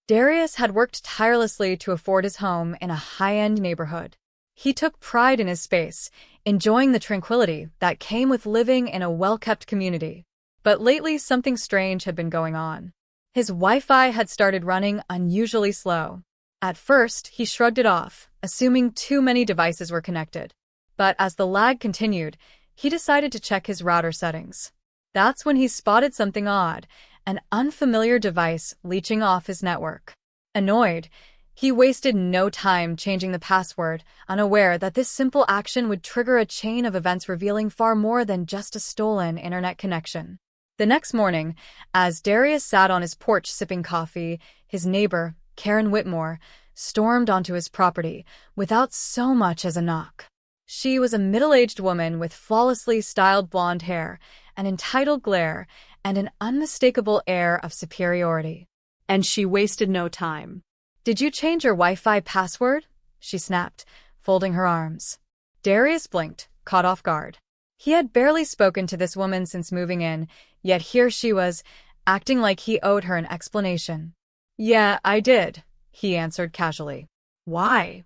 Darius had worked tirelessly to afford his home in a high-end neighborhood. He took pride in his space, enjoying the tranquility that came with living in a well-kept community. But lately, something strange had been going on. His Wi-Fi had started running unusually slow. At first, he shrugged it off, assuming too many devices were connected. But as the lag continued, he decided to check his router settings. That's when he spotted something odd, an unfamiliar device leeching off his network. Annoyed, he wasted no time changing the password, unaware that this simple action would trigger a chain of events revealing far more than just a stolen internet connection. The next morning, as Darius sat on his porch sipping coffee, his neighbor, Karen Whitmore, stormed onto his property without so much as a knock. She was a middle-aged woman with flawlessly styled blonde hair, an entitled glare, and an unmistakable air of superiority. And she wasted no time. "Did you change your Wi-Fi password?" she snapped, folding her arms. Darius blinked, caught off guard. He had barely spoken to this woman since moving in, yet here she was, acting like he owed her an explanation. "Yeah, I did," he answered casually. "Why?"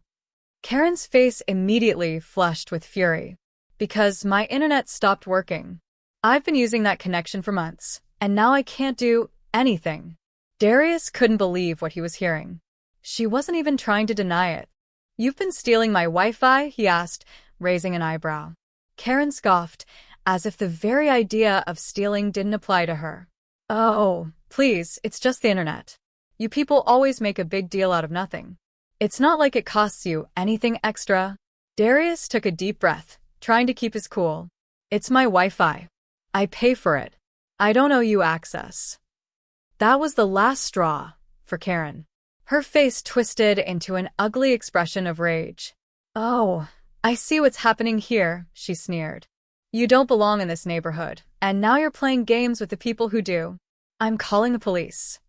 Karen's face immediately flushed with fury. "Because my internet stopped working. I've been using that connection for months, and now I can't do anything." Darius couldn't believe what he was hearing. She wasn't even trying to deny it. "You've been stealing my Wi-Fi?" he asked, raising an eyebrow. Karen scoffed, as if the very idea of stealing didn't apply to her. "Oh, please, it's just the internet. You people always make a big deal out of nothing. It's not like it costs you anything extra." Darius took a deep breath, trying to keep his cool. "It's my Wi-Fi. I pay for it. I don't owe you access." That was the last straw for Karen. Her face twisted into an ugly expression of rage. "Oh, I see what's happening here," she sneered. "You don't belong in this neighborhood, and now you're playing games with the people who do. I'm calling the police."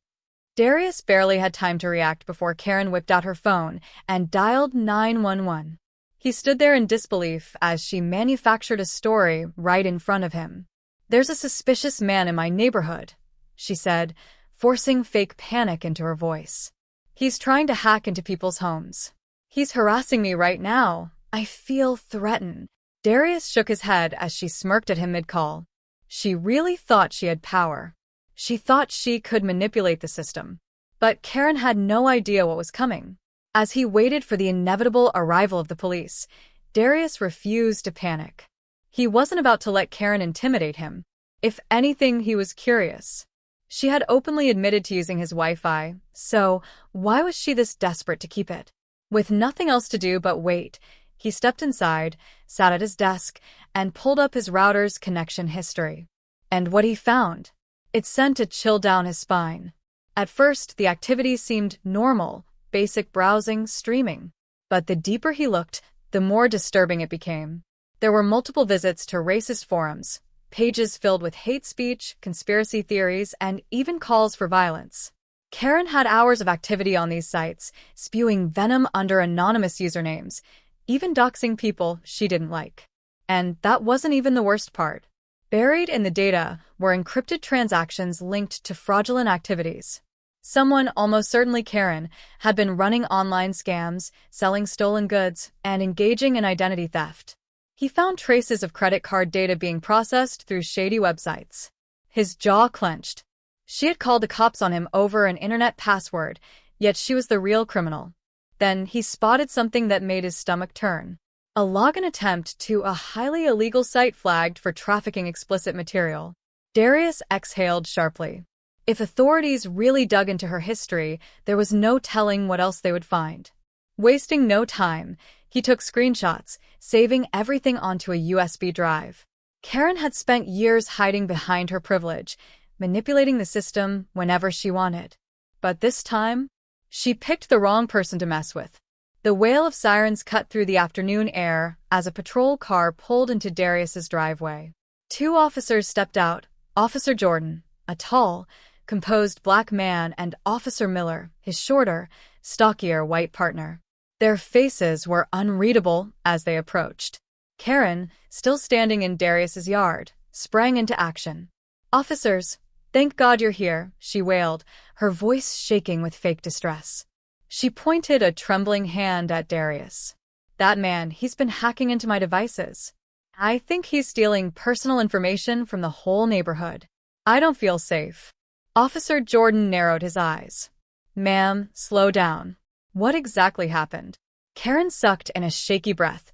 Darius barely had time to react before Karen whipped out her phone and dialed 911. He stood there in disbelief as she manufactured a story right in front of him. "There's a suspicious man in my neighborhood," she said, forcing fake panic into her voice. "He's trying to hack into people's homes. He's harassing me right now. I feel threatened." Darius shook his head as she smirked at him mid-call. She really thought she had power. She thought she could manipulate the system. But Karen had no idea what was coming. As he waited for the inevitable arrival of the police, Darius refused to panic. He wasn't about to let Karen intimidate him. If anything, he was curious. She had openly admitted to using his Wi-Fi, so why was she this desperate to keep it? With nothing else to do but wait, he stepped inside, sat at his desk, and pulled up his router's connection history. And what he found? It sent a chill down his spine. At first, the activity seemed normal, basic browsing, streaming. But the deeper he looked, the more disturbing it became. There were multiple visits to racist forums, pages filled with hate speech, conspiracy theories, and even calls for violence. Karen had hours of activity on these sites, spewing venom under anonymous usernames, even doxing people she didn't like. And that wasn't even the worst part. Buried in the data were encrypted transactions linked to fraudulent activities. Someone, almost certainly Karen, had been running online scams, selling stolen goods, and engaging in identity theft. He found traces of credit card data being processed through shady websites. His jaw clenched. She had called the cops on him over an internet password, yet she was the real criminal. Then he spotted something that made his stomach turn. A login attempt to a highly illegal site flagged for trafficking explicit material. Darius exhaled sharply. If authorities really dug into her history, there was no telling what else they would find. Wasting no time, he took screenshots, saving everything onto a USB drive. Karen had spent years hiding behind her privilege, manipulating the system whenever she wanted. But this time, she picked the wrong person to mess with. The wail of sirens cut through the afternoon air as a patrol car pulled into Darius's driveway. Two officers stepped out, Officer Jordan, a tall, composed black man, and Officer Miller, his shorter, stockier white partner. Their faces were unreadable as they approached. Karen, still standing in Darius's yard, sprang into action. "Officers, Thank God you're here, she wailed, her voice shaking with fake distress. She pointed a trembling hand at Darius. That man, he's been hacking into my devices. I think he's stealing personal information from the whole neighborhood. I don't feel safe. Officer Jordan narrowed his eyes. Ma'am, slow down. What exactly happened? Karen sucked in a shaky breath,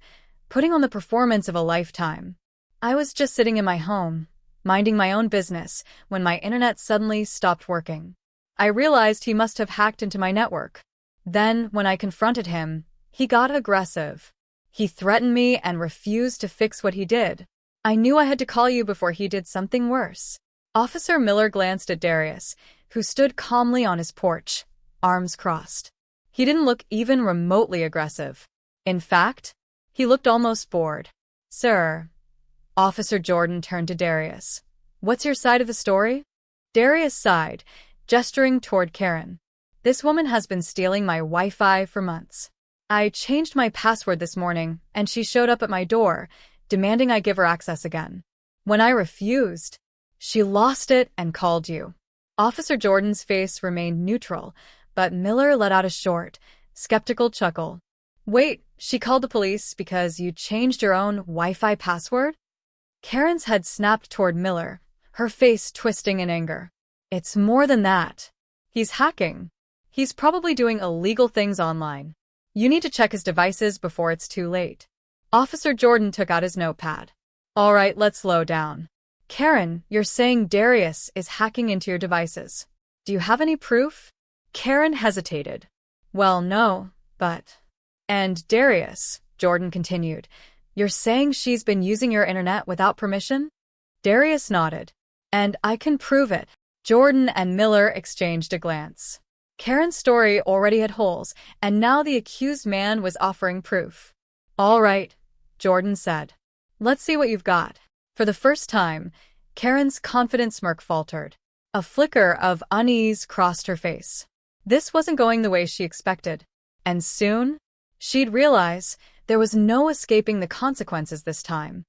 putting on the performance of a lifetime. I was just sitting in my home, minding my own business, when my internet suddenly stopped working. I realized he must have hacked into my network. Then, when I confronted him, he got aggressive. He threatened me and refused to fix what he did. I knew I had to call you before he did something worse. Officer Miller glanced at Darius, who stood calmly on his porch, arms crossed. He didn't look even remotely aggressive. In fact, he looked almost bored. Sir, Officer Jordan turned to Darius. What's your side of the story? Darius sighed, gesturing toward Karen. This woman has been stealing my Wi-Fi for months. I changed my password this morning, and she showed up at my door, demanding I give her access again. When I refused, she lost it and called you. Officer Jordan's face remained neutral, but Miller let out a short, skeptical chuckle. Wait, she called the police because you changed your own Wi-Fi password? Karen's head snapped toward Miller, her face twisting in anger. It's more than that. He's hacking. He's probably doing illegal things online. You need to check his devices before it's too late. Officer Jordan took out his notepad. All right, let's slow down. Karen, you're saying Darius is hacking into your devices. Do you have any proof? Karen hesitated. Well, no, but... And Darius, Jordan continued, you're saying she's been using your internet without permission? Darius nodded. And I can prove it. Jordan and Miller exchanged a glance. Karen's story already had holes, and now the accused man was offering proof. All right, Jordan said. Let's see what you've got. For the first time, Karen's confident smirk faltered. A flicker of unease crossed her face. This wasn't going the way she expected, and soon, she'd realize there was no escaping the consequences this time.